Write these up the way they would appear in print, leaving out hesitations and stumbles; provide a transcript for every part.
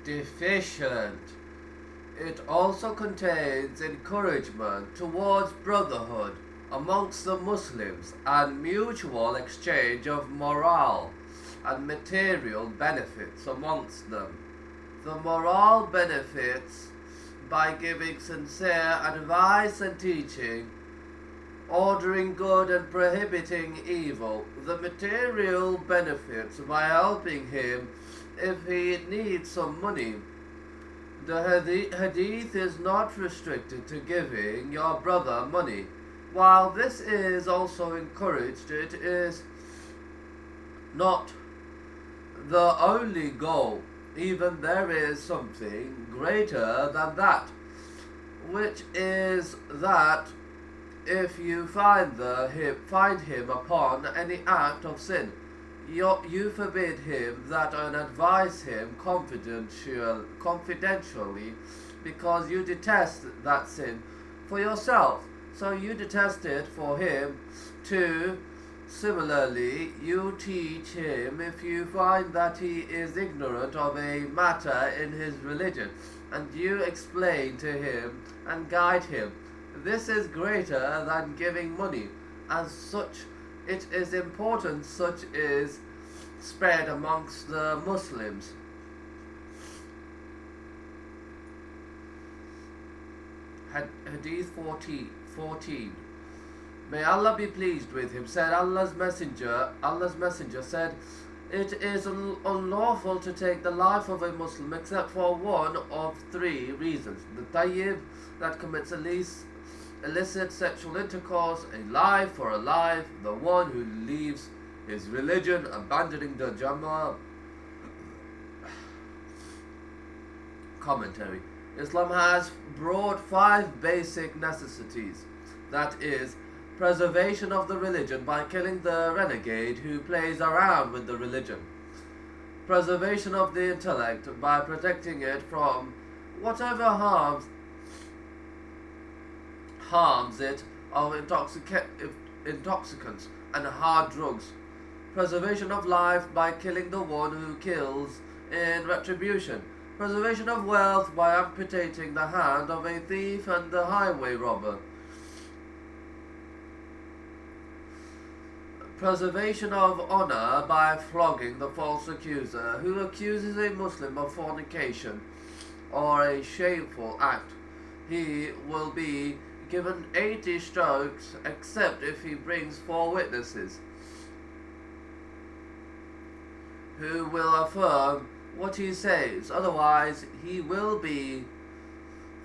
deficient. It also contains encouragement towards brotherhood amongst the Muslims and mutual exchange of moral and material benefits amongst them. The moral benefits by giving sincere advice and teaching, ordering good and prohibiting evil. The material benefits by helping him if he needs some money. The hadith is not restricted to giving your brother money. While this is also encouraged, it is not the only goal. Even there is something greater than that, which is that if you find him upon any act of sin, you forbid him that and advise him confidentially, because you detest that sin for yourself, so you detest it for him too. Similarly, you teach him if you find that he is ignorant of a matter in his religion, and you explain to him and guide him. This is greater than giving money. As such, it is important such is spread amongst the Muslims. Hadith 14. May Allah be pleased with him, said Allah's messenger said, it is unlawful to take the life of a Muslim except for one of three reasons: the tayyib, that commits illicit sexual intercourse, a life for a life, the one who leaves his religion, abandoning the Jama'ah. Commentary. Islam has brought 5 basic necessities, that is, preservation of the religion by killing the renegade who plays around with the religion, preservation of the intellect by protecting it from whatever harms it of intoxicants and hard drugs, preservation of life by killing the one who kills in retribution, preservation of wealth by amputating the hand of a thief and the highway robber, preservation of honor by flogging the false accuser who accuses a Muslim of fornication or a shameful act. He will be given 80 strokes except if he brings 4 witnesses who will affirm what he says, otherwise he will be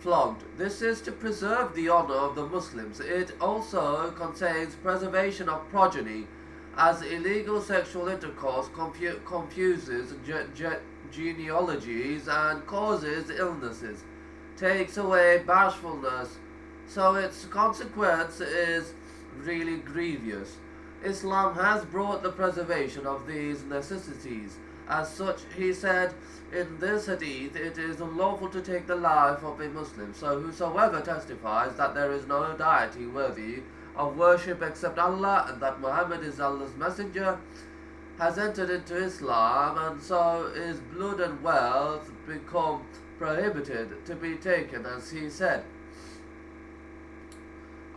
flogged. This is to preserve the honor of the Muslims. It also contains preservation of progeny, as illegal sexual intercourse confuses genealogies and causes illnesses, takes away bashfulness, so its consequence is really grievous. Islam has brought the preservation of these necessities. As such, he said in this hadith, it is unlawful to take the life of a Muslim. So whosoever testifies that there is no deity worthy of worship except Allah, and that Muhammad is Allah's messenger, has entered into Islam, and so his blood and wealth become prohibited to be taken, as he said,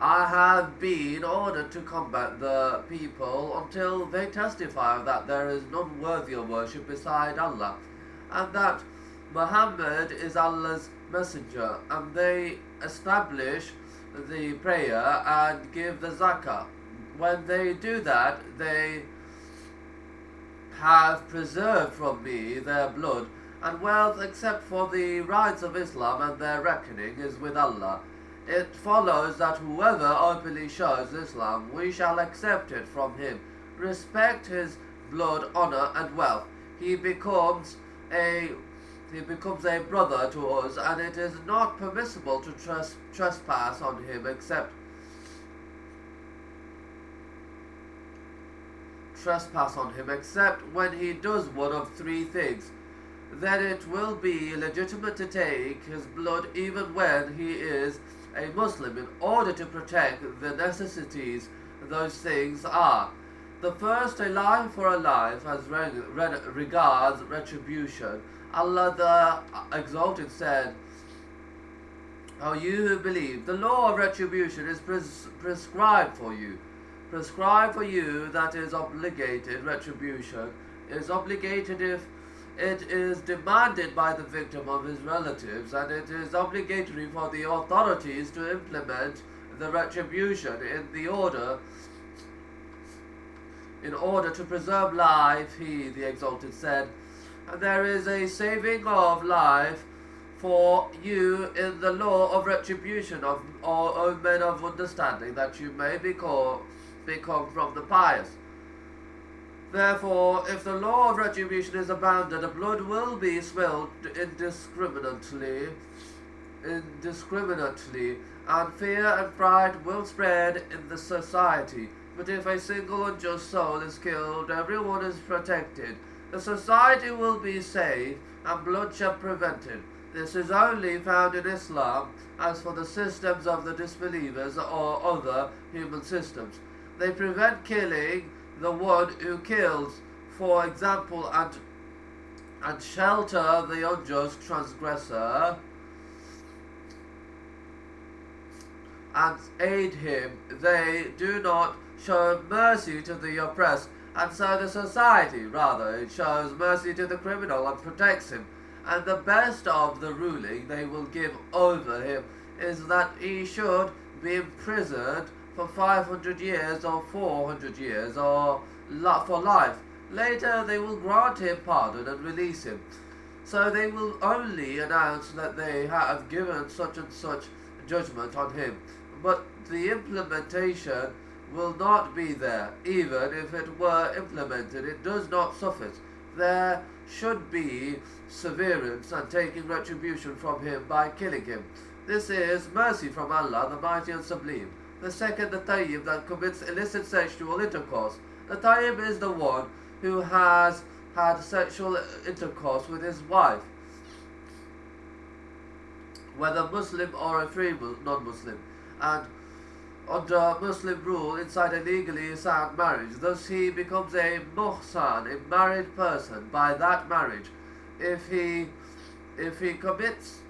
I have been ordered to combat the people until they testify that there is none worthy of worship beside Allah, and that Muhammad is Allah's messenger, and they establish the prayer and give the zakah. When they do that, they have preserved from me their blood and wealth, except for the rights of Islam, and their reckoning is with Allah. It follows that whoever openly shows Islam, we shall accept it from him, respect his blood, honor, and wealth. He becomes a brother to us, and it is not permissible to trespass on him except when he does one of 3 things. Then it will be legitimate to take his blood even when he is a Muslim, in order to protect the necessities those things are. The first, a life for a life, as regards retribution, Allah the Exalted said, "O you who believe, the law of retribution is prescribed for you. Prescribed for you, that is obligated, retribution is obligated if it is demanded by the victim of his relatives, and it is obligatory for the authorities to implement the retribution in order to preserve life," he, the Exalted, said. "And there is a saving of life for you in the law of retribution of O men of understanding, that you may become from the pious. Therefore, if the law of retribution is abandoned, blood will be spilled indiscriminately, and fear and fright will spread in the society. But if a single unjust soul is killed, everyone is protected. The society will be safe, and bloodshed prevented. This is only found in Islam. As for the systems of the disbelievers or other human systems, they prevent killing the one who kills, for example, and shelter the unjust transgressor, and aid him. They do not show mercy to the oppressed, and so the society, rather, it shows mercy to the criminal and protects him. And the best of the ruling they will give over him is that he should be imprisoned for 500 years or 400 years or for life. Later they will grant him pardon and release him. So they will only announce that they have given such and such judgment on him, but the implementation will not be there. Even if it were implemented, it does not suffice. There should be severance and taking retribution from him by killing him. This is mercy from Allah, the Mighty and Sublime. The second, the tayyib that commits illicit sexual intercourse. The tayyib is the one who has had sexual intercourse with his wife, whether Muslim or a free non-Muslim, and under Muslim rule inside a legally sound marriage. Thus he becomes a muhsan, a married person, by that marriage. If he commits